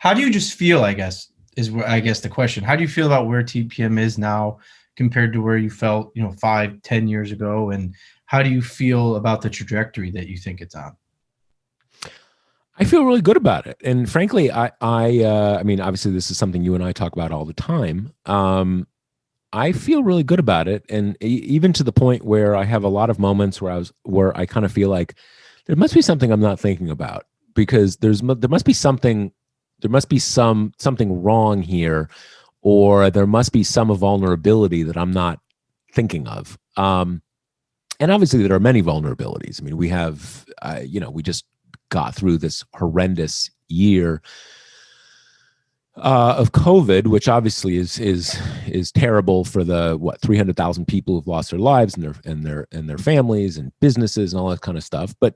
How do you just feel, I guess, the question. How do you feel about where TPM is now compared to where you felt, 5, 10 years ago? And how do you feel about the trajectory that you think it's on? I feel really good about it, and frankly, I mean, obviously, this is something you and I talk about all the time. I feel really good about it, and even to the point where I have a lot of moments where I kind of feel like there must be something I'm not thinking about, because there must be something, something wrong here, or there must be some vulnerability that I'm not thinking of. And obviously, there are many vulnerabilities. I mean, we have, we just got through this horrendous year of COVID, which obviously is terrible for the 300,000 people who've lost their lives and their families and businesses and all that kind of stuff. But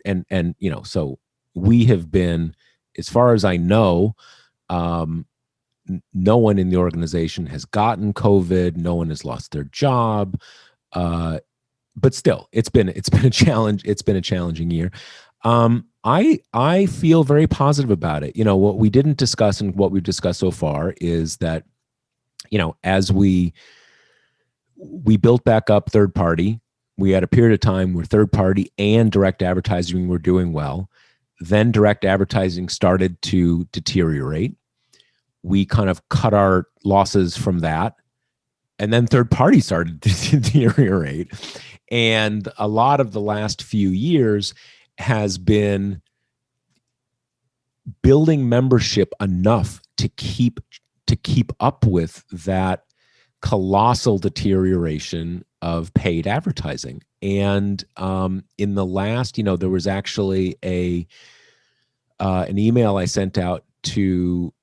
so we have been, as far as I know, no one in the organization has gotten COVID. No one has lost their job. But still, it's been a challenge. It's been a challenging year. I feel very positive about it. What we didn't discuss and what we've discussed so far is that, as we built back up third party, we had a period of time where third party and direct advertising were doing well. Then direct advertising started to deteriorate. We kind of cut our losses from that. And then third party started to deteriorate. And a lot of the last few years has been building membership enough to keep up with that colossal deterioration of paid advertising. And in the last, there was actually an email I sent out to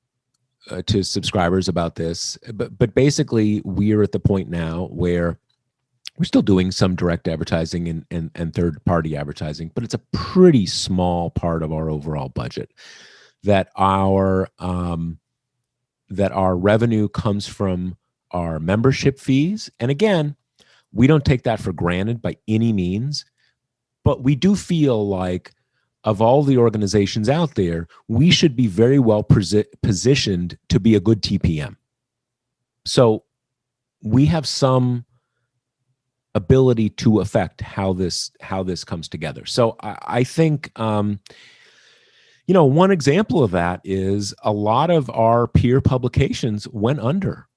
subscribers about this, but basically we're at the point now where we're still doing some direct advertising and third-party advertising, but it's a pretty small part of our overall budget. That our revenue comes from our membership fees, and again, we don't take that for granted by any means, but we do feel like, of all the organizations out there, we should be very well positioned to be a good TPM. So we have some ability to affect how this comes together. So I think, one example of that is a lot of our peer publications went under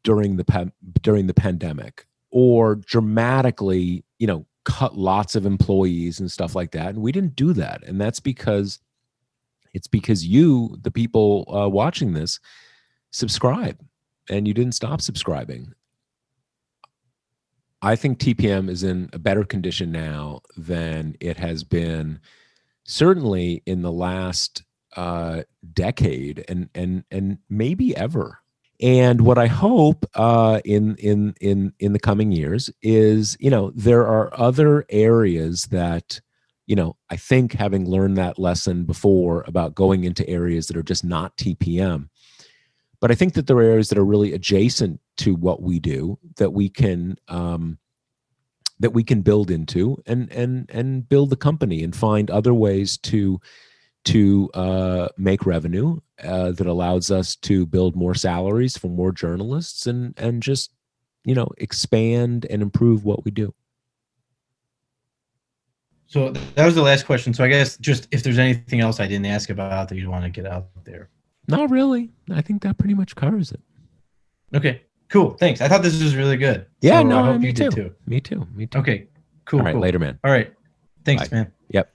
during the pandemic, or dramatically, cut lots of employees and stuff like that. And we didn't do that. And that's because you, the people watching this, subscribe, and you didn't stop subscribing. I think TPM is in a better condition now than it has been, certainly in the last decade, and maybe ever. And what I hope in the coming years is, there are other areas that, I think, having learned that lesson before about going into areas that are just not TPM, but I think that there are areas that are really adjacent to what we do that we can build into and build the company and find other ways to make revenue that allows us to build more salaries for more journalists and just, expand and improve what we do. So that was the last question. So I guess just if there's anything else I didn't ask about that you want to get out there. Not really. I think that pretty much covers it. Okay, cool. Thanks. I thought this was really good. Yeah, so no, I hope me you too. did too. Me too. Okay, cool. All right, cool. later, man. All right. Thanks, Bye. man. Yep.